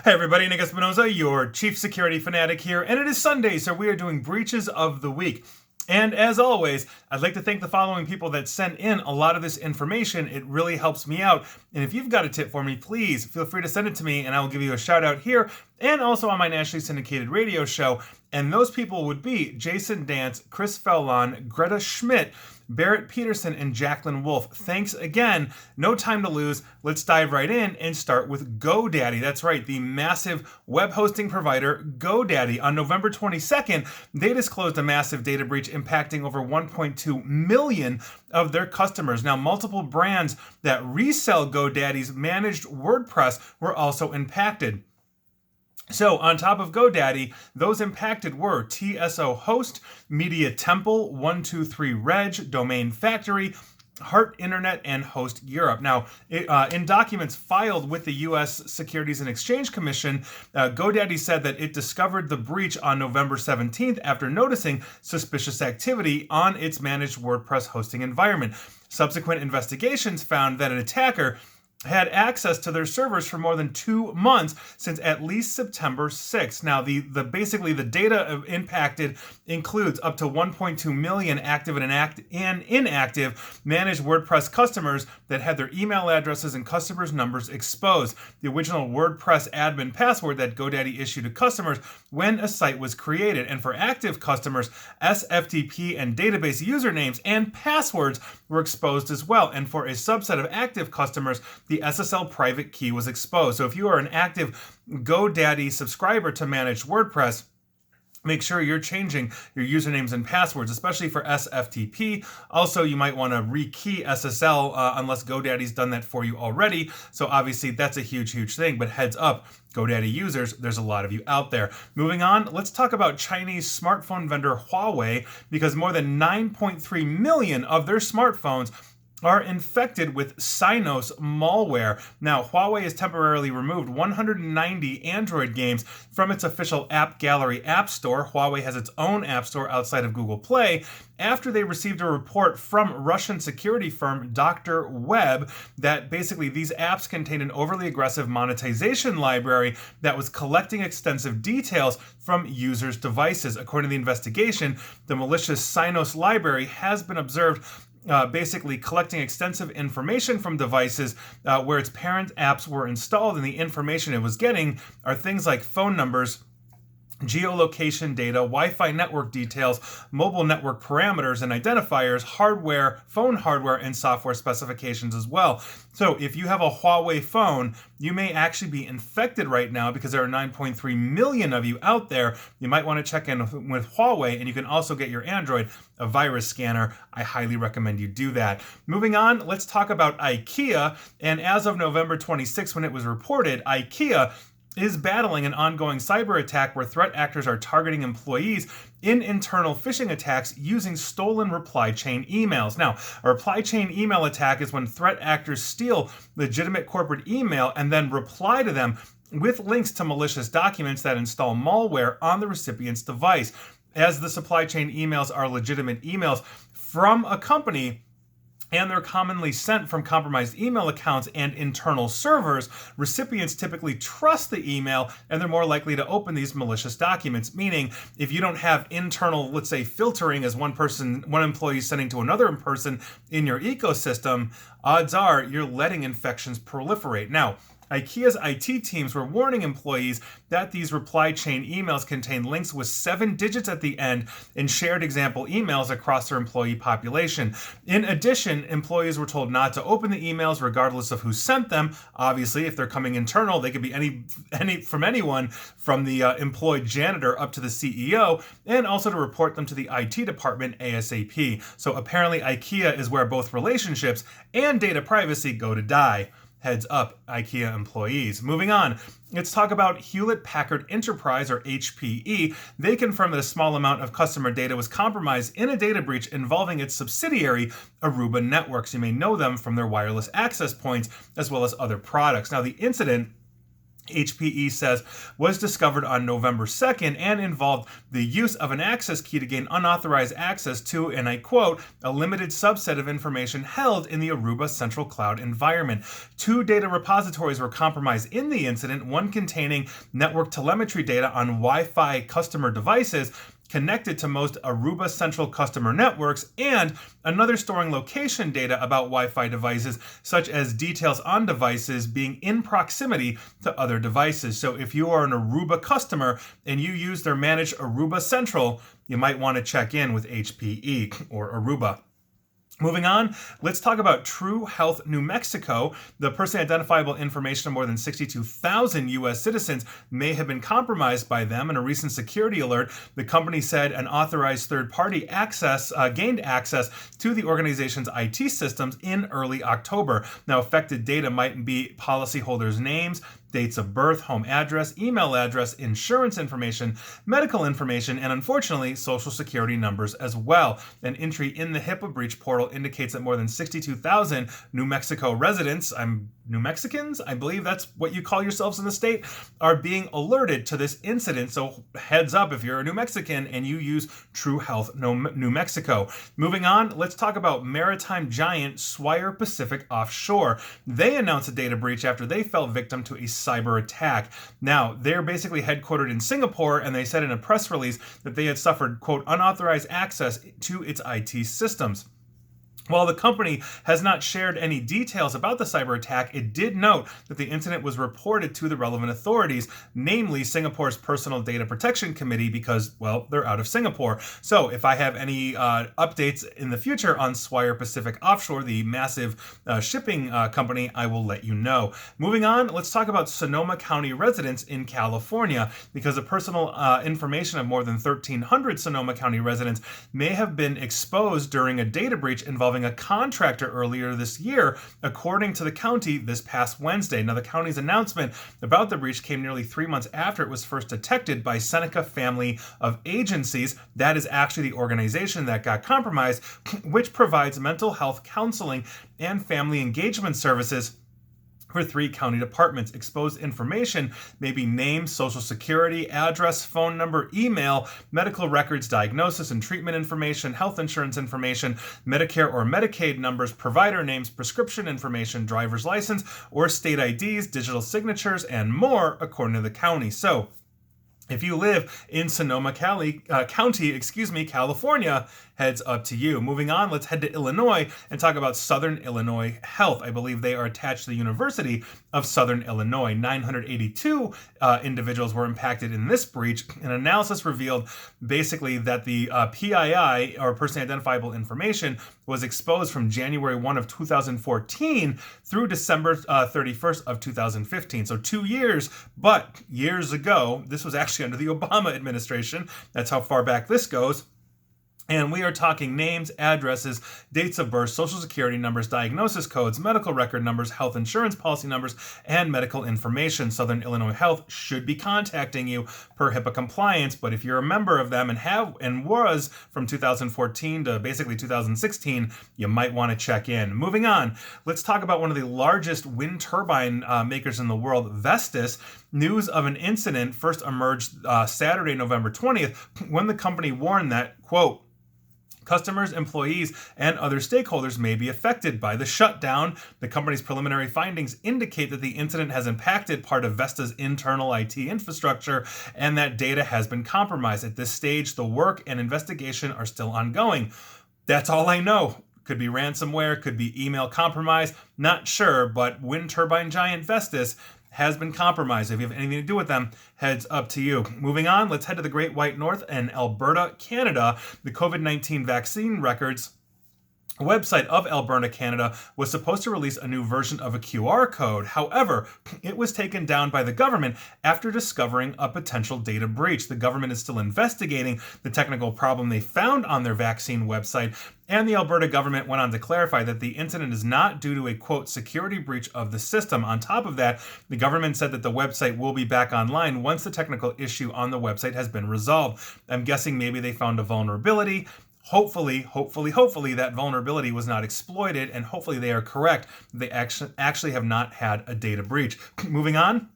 Hey everybody, Nick Espinoza, your chief security fanatic here, and it is Sunday, so we are doing breaches of the week. And as always, I'd like to thank the following people that sent in a lot of this information. It really helps me out. And if you've got a tip for me, please feel free to send it to me and I will give you a shout out here and also on my nationally syndicated radio show. And those people would be Jason Dance, Chris Fellon, Greta Schmidt, Barrett Peterson, and Jacqueline Wolf. Thanks again. No time to lose. Let's dive right in and start with GoDaddy. That's right, the massive web hosting provider GoDaddy. On November 22nd, they disclosed a massive data breach impacting over 1.2 million of their customers. Now, multiple brands that resell GoDaddy's managed WordPress were also impacted. So, on top of GoDaddy, those impacted were TSO Host, Media Temple, 123reg, Domain Factory, Heart Internet, and Host Europe. Now, in documents filed with the U.S. Securities and Exchange Commission, GoDaddy said that it discovered the breach on November 17th after noticing suspicious activity on its managed WordPress hosting environment. Subsequent investigations found that an attacker had access to their servers for more than 2 months since at least September 6th. Now, basically the data impacted includes up to 1.2 million active and inactive managed WordPress customers that had their email addresses and customers' numbers exposed. The original WordPress admin password that GoDaddy issued to customers when a site was created. And for active customers, SFTP and database usernames and passwords were exposed as well. And for a subset of active customers, the SSL private key was exposed. So if you are an active GoDaddy subscriber to managed WordPress, make sure you're changing your usernames and passwords, especially for SFTP. Also, you might want to rekey SSL unless GoDaddy's done that for you already. So obviously that's a huge thing, but heads up, GoDaddy users, there's a lot of you out there. Moving on, let's talk about Chinese smartphone vendor Huawei, because more than 9.3 million of their smartphones are infected with Cynos malware. Now, Huawei has temporarily removed 190 Android games from its official App Gallery app store. Huawei has its own app store outside of Google Play after they received a report from Russian security firm Dr. Web that basically these apps contained an overly aggressive monetization library that was collecting extensive details from users' devices. According to the investigation, the malicious Cynos library has been observed basically collecting extensive information from devices where its parent apps were installed, and the information it was getting are things like phone numbers, geolocation data, Wi-Fi network details, mobile network parameters and identifiers, hardware, phone hardware, and software specifications as well. So if you have a Huawei phone, you may actually be infected right now because there are 9.3 million of you out there. You might want to check in with Huawei, and you can also get your Android a virus scanner. I highly recommend you do that. Moving on, let's talk about IKEA. And as of November 26th, when it was reported, IKEA is battling an ongoing cyber attack where threat actors are targeting employees in internal phishing attacks using stolen reply chain emails. Now, a reply chain email attack is when threat actors steal legitimate corporate email and then reply to them with links to malicious documents that install malware on the recipient's device. As the supply chain emails are legitimate emails from a company, and they're commonly sent from compromised email accounts and internal servers, recipients typically trust the email and they're more likely to open these malicious documents. Meaning, if you don't have internal, let's say, filtering as one employee is sending to another person in your ecosystem, odds are you're letting infections proliferate. Now, IKEA's IT teams were warning employees that these reply chain emails contain links with 7 digits at the end and shared example emails across their employee population. In addition, employees were told not to open the emails regardless of who sent them. Obviously, if they're coming internal, they could be anyone from the employed janitor up to the CEO, and also to report them to the IT department ASAP. So apparently IKEA is where both relationships and data privacy go to die. Heads up, IKEA employees. Moving on, let's talk about Hewlett-Packard Enterprise, or HPE. They confirmed that a small amount of customer data was compromised in a data breach involving its subsidiary, Aruba Networks. You may know them from their wireless access points as well as other products. Now, the incident HPE says was discovered on November 2nd and involved the use of an access key to gain unauthorized access to, and I quote, a limited subset of information held in the Aruba Central Cloud environment. 2 data repositories were compromised in the incident, one containing network telemetry data on Wi-Fi customer devices connected to most Aruba Central customer networks, and another storing location data about Wi-Fi devices, such as details on devices being in proximity to other devices. So if you are an Aruba customer and you use their managed Aruba Central, you might want to check in with HPE or Aruba. Moving on, let's talk about True Health New Mexico. The personally identifiable information of more than 62,000 U.S. citizens may have been compromised by them. In a recent security alert, the company said an authorized third-party gained access to the organization's IT systems in early October. Now, affected data might be policyholders' names, dates of birth, home address, email address, insurance information, medical information, and unfortunately, social security numbers as well. An entry in the HIPAA breach portal indicates that more than 62,000 New Mexico residents, New Mexicans, I believe that's what you call yourselves in the state, are being alerted to this incident. So heads up if you're a New Mexican and you use True Health New Mexico. Moving on, let's talk about maritime giant Swire Pacific Offshore. They announced a data breach after they fell victim to a cyber attack. Now, they're basically headquartered in Singapore, and they said in a press release that they had suffered, quote, unauthorized access to its IT systems. While the company has not shared any details about the cyber attack, it did note that the incident was reported to the relevant authorities, namely Singapore's Personal Data Protection Committee, because, well, they're out of Singapore. So if I have any updates in the future on Swire Pacific Offshore, the massive shipping company, I will let you know. Moving on, let's talk about Sonoma County residents in California, because the personal information of more than 1,300 Sonoma County residents may have been exposed during a data breach involving a contractor earlier this year, according to the county this past Wednesday. Now, the county's announcement about the breach came nearly 3 months after it was first detected by Seneca Family of Agencies. That is actually the organization that got compromised, which provides mental health counseling and family engagement services for 3 county departments. Exposed information may be name, social security, address, phone number, email, medical records, diagnosis and treatment information, health insurance information, Medicare or Medicaid numbers, provider names, prescription information, driver's license or state IDs, digital signatures, and more, according to the county. So, if you live in Sonoma County, California, heads up to you. Moving on, let's head to Illinois and talk about Southern Illinois Health. I believe they are attached to the University of Southern Illinois. 982 individuals were impacted in this breach. An analysis revealed basically that the PII, or personally identifiable information, was exposed from January 1 of 2014 through December 31st of 2015. So 2 years, but years ago, this was actually under the Obama administration. That's how far back this goes. And we are talking names, addresses, dates of birth, social security numbers, diagnosis codes, medical record numbers, health insurance policy numbers, and medical information. Southern Illinois Health should be contacting you per HIPAA compliance, but if you're a member of them and was from 2014 to basically 2016, you might want to check in. Moving on, let's talk about one of the largest wind turbine makers in the world, Vestas. News of an incident first emerged Saturday, November 20th, when the company warned that, quote, customers, employees, and other stakeholders may be affected by the shutdown. The company's preliminary findings indicate that the incident has impacted part of Vestas' internal IT infrastructure and that data has been compromised. At this stage, the work and investigation are still ongoing. That's all I know. Could be ransomware, could be email compromise, not sure, but wind turbine giant Vestas has been compromised. If you have anything to do with them, heads up to you. Moving on, let's head to the Great White North and Alberta, Canada. The COVID-19 vaccine records website of Alberta, Canada was supposed to release a new version of a QR code. However, it was taken down by the government after discovering a potential data breach. The government is still investigating the technical problem they found on their vaccine website, and the Alberta government went on to clarify that the incident is not due to a, quote, security breach of the system. On top of that, the government said that the website will be back online once the technical issue on the website has been resolved. I'm guessing maybe they found a vulnerability. Hopefully, that vulnerability was not exploited, and hopefully they are correct. They actually have not had a data breach. Moving on.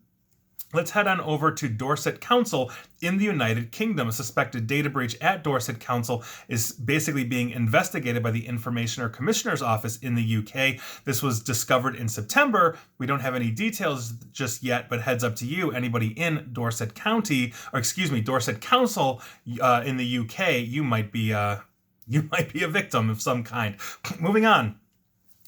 Let's head on over to Dorset Council in the United Kingdom. A suspected data breach at Dorset Council is basically being investigated by the Information or Commissioner's Office in the UK. This was discovered in September. We don't have any details just yet, but heads up to you, anybody in Dorset County, or excuse me, Dorset Council in the UK, you might be a victim of some kind. Moving on.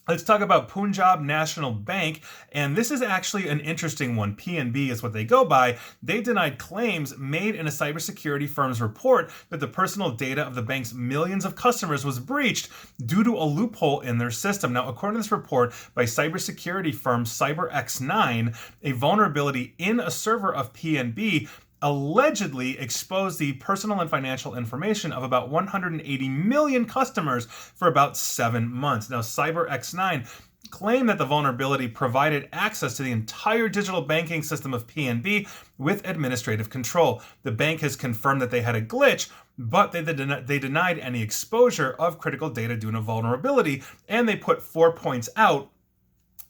Let's talk about Punjab National Bank, and this is actually an interesting one. PNB is what they go by. They denied claims made in a cybersecurity firm's report that the personal data of the bank's millions of customers was breached due to a loophole in their system. Now, according to this report by cybersecurity firm CyberX9, a vulnerability in a server of PNB allegedly exposed the personal and financial information of about 180 million customers for about 7 months. Now, CyberX9 claimed that the vulnerability provided access to the entire digital banking system of PNB with administrative control. The bank has confirmed that they had a glitch, but they denied any exposure of critical data due to vulnerability, and they put 4 points out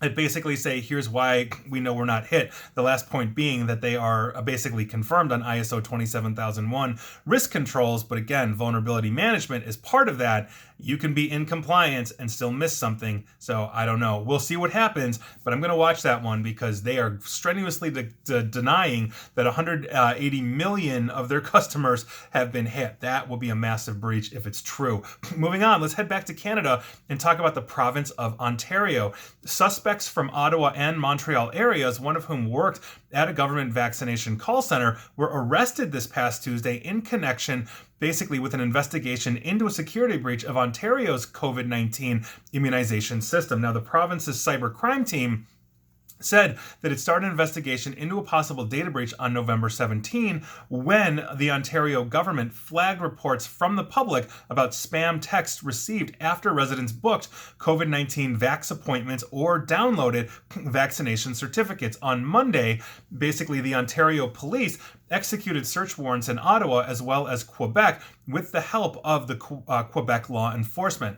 that basically say, here's why we know we're not hit. The last point being that they are basically confirmed on ISO 27001 risk controls, but again, vulnerability management is part of that. You can be in compliance and still miss something, so I don't know. We'll see what happens, but I'm going to watch that one because they are strenuously denying that 180 million of their customers have been hit. That will be a massive breach if it's true. Moving on, let's head back to Canada and talk about the province of Ontario. Suspects from Ottawa and Montreal areas, one of whom worked at a government vaccination call center, were arrested this past Tuesday in connection basically with an investigation into a security breach of Ontario's COVID-19 immunization system. Now, the province's cybercrime team said that it started an investigation into a possible data breach on November 17 when the Ontario government flagged reports from the public about spam texts received after residents booked COVID-19 vax appointments or downloaded vaccination certificates. On Monday, basically the Ontario police executed search warrants in Ottawa as well as Quebec with the help of the Quebec law enforcement.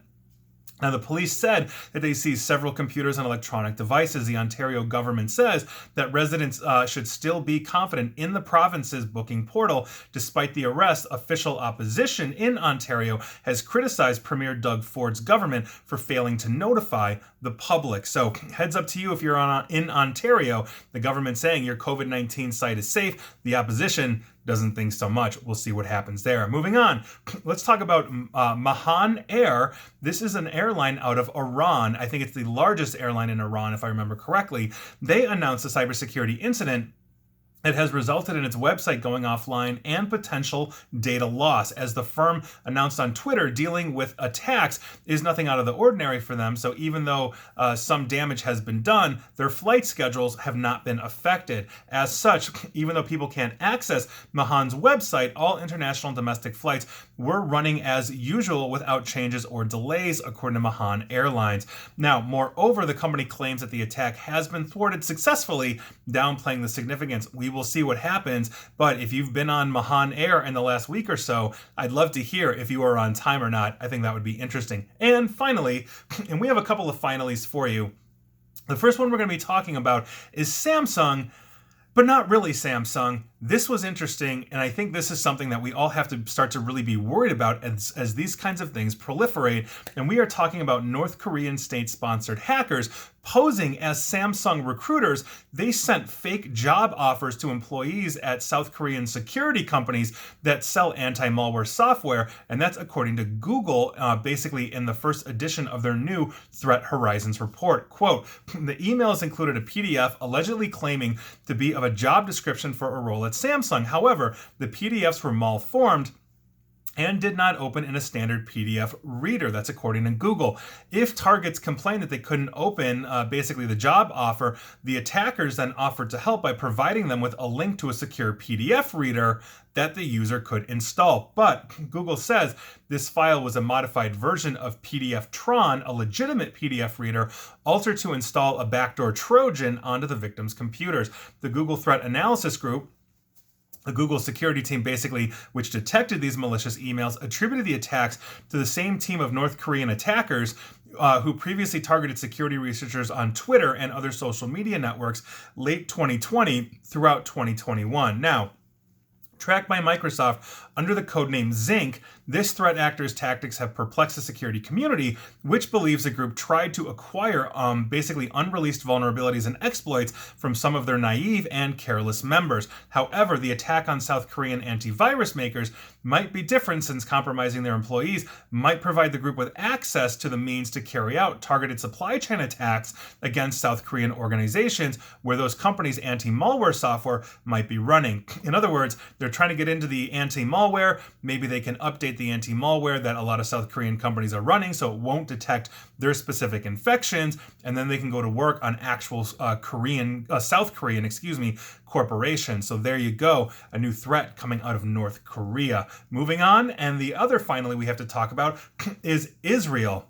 Now, the police said that they seized several computers and electronic devices. The Ontario government says that residents should still be confident in the province's booking portal. Despite the arrest, official opposition in Ontario has criticized Premier Doug Ford's government for failing to notify the public. So heads up to you if you're in Ontario. The government saying your COVID-19 site is safe. The opposition doesn't think so much. We'll see what happens there. Moving on, let's talk about Mahan Air. This is an airline out of Iran. I think it's the largest airline in Iran, if I remember correctly. They announced a cybersecurity incident that has resulted in its website going offline and potential data loss. As the firm announced on Twitter, dealing with attacks is nothing out of the ordinary for them. So even though some damage has been done, their flight schedules have not been affected. As such, even though people can't access Mahan's website, all international and domestic flights were running as usual without changes or delays, according to Mahan Airlines. Now, moreover, the company claims that the attack has been thwarted successfully, downplaying the significance. We will see what happens, but if you've been on Mahan Air in the last week or so, I'd love to hear if you are on time or not. I think that would be interesting. And finally, and we have a couple of finalies for you. The first one we're going to be talking about is Samsung, but not really Samsung. This was interesting, and I think this is something that we all have to start to really be worried about as these kinds of things proliferate. And we are talking about North Korean state-sponsored hackers posing as Samsung recruiters. They sent fake job offers to employees at South Korean security companies that sell anti-malware software, and that's according to Google, basically in the first edition of their new Threat Horizons report. Quote, the emails included a PDF allegedly claiming to be of a job description for a role at Samsung. However, the PDFs were malformed and did not open in a standard PDF reader. That's according to Google. If targets complained that they couldn't open basically the job offer, the attackers then offered to help by providing them with a link to a secure PDF reader that the user could install. But Google says this file was a modified version of PDF Tron, a legitimate PDF reader, altered to install a backdoor Trojan onto the victim's computers. The Google Threat Analysis Group, the Google security team basically, which detected these malicious emails, attributed the attacks to the same team of North Korean attackers who previously targeted security researchers on Twitter and other social media networks late 2020 throughout 2021. Now, tracked by Microsoft under the codename Zinc, this threat actor's tactics have perplexed the security community, which believes the group tried to acquire basically unreleased vulnerabilities and exploits from some of their naive and careless members. However, the attack on South Korean antivirus makers might be different, since compromising their employees might provide the group with access to the means to carry out targeted supply chain attacks against South Korean organizations where those companies' anti-malware software might be running. In other words, they're trying to get into the anti-malware. Maybe they can update the anti-malware that a lot of South Korean companies are running so it won't detect their specific infections, and then they can go to work on actual South Korean, corporations. So there you go, a new threat coming out of North Korea. Moving on, and the other finally we have to talk about is Israel.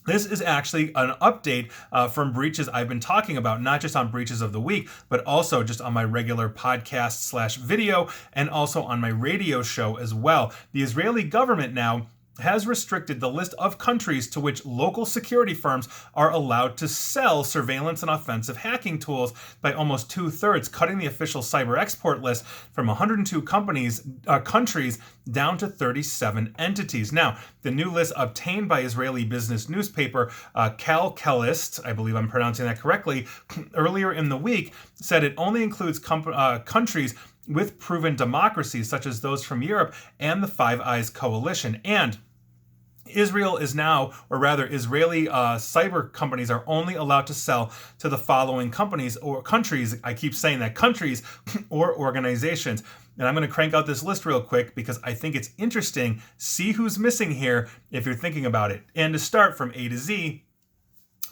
This is actually an update from breaches I've been talking about, not just on Breaches of the Week, but also just on my regular podcast / video, and also on my radio show as well. The Israeli government now has restricted the list of countries to which local security firms are allowed to sell surveillance and offensive hacking tools by almost 2/3, cutting the official cyber export list from 102 countries down to 37 entities. Now, the new list obtained by Israeli business newspaper Kalkalist, I believe I'm pronouncing that correctly, earlier in the week, said it only includes countries with proven democracies such as those from Europe and the Five Eyes Coalition. And Israel is now, or rather Israeli cyber companies are only allowed to sell to the following companies or countries. I keep saying that, countries or organizations. And I'm going to crank out this list real quick because I think it's interesting. See who's missing here if you're thinking about it. And to start from A to Z,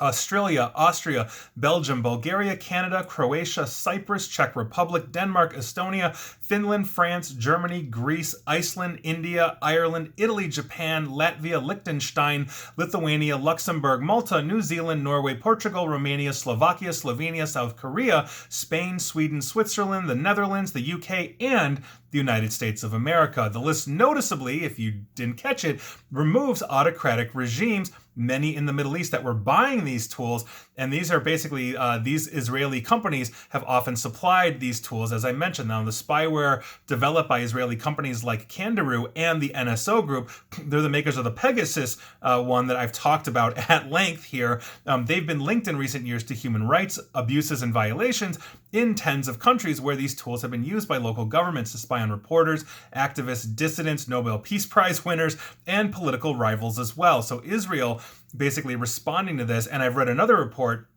Australia, Austria, Belgium, Bulgaria, Canada, Croatia, Cyprus, Czech Republic, Denmark, Estonia, Finland, France, Germany, Greece, Iceland, India, Ireland, Italy, Japan, Latvia, Liechtenstein, Lithuania, Luxembourg, Malta, New Zealand, Norway, Portugal, Romania, Slovakia, Slovenia, South Korea, Spain, Sweden, Switzerland, the Netherlands, the UK, and the United States of America. The list noticeably, if you didn't catch it, removes autocratic regimes, many in the Middle East, that were buying these tools. And these are basically, these Israeli companies have often supplied these tools, as I mentioned. Now, the spyware developed by Israeli companies like Kangaroo and the NSO Group, they're the makers of the Pegasus one that I've talked about at length here. They've been linked in recent years to human rights abuses and violations in tens of countries where these tools have been used by local governments to spy on reporters, activists, dissidents, Nobel Peace Prize winners, and political rivals as well. So Israel basically responding to this, and I've read another report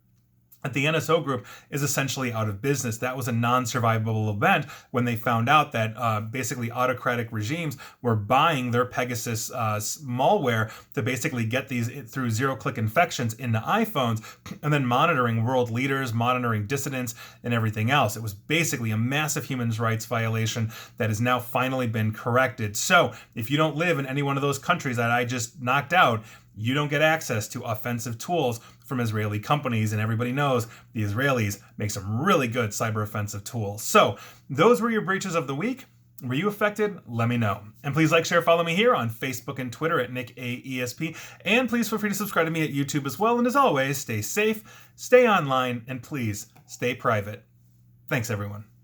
that the NSO Group is essentially out of business. That was a non-survivable event when they found out that basically autocratic regimes were buying their Pegasus malware to basically get these through zero-click infections into iPhones, and then monitoring world leaders, monitoring dissidents, and everything else. It was basically a massive human rights violation that has now finally been corrected. So if you don't live in any one of those countries that I just knocked out, you don't get access to offensive tools from Israeli companies, and everybody knows the Israelis make some really good cyber offensive tools. So those were your breaches of the week. Were you affected? Let me know. And please like, share, follow me here on Facebook and Twitter at NickAESP. And please feel free to subscribe to me at YouTube as well. And as always, stay safe, stay online, and please stay private. Thanks, everyone.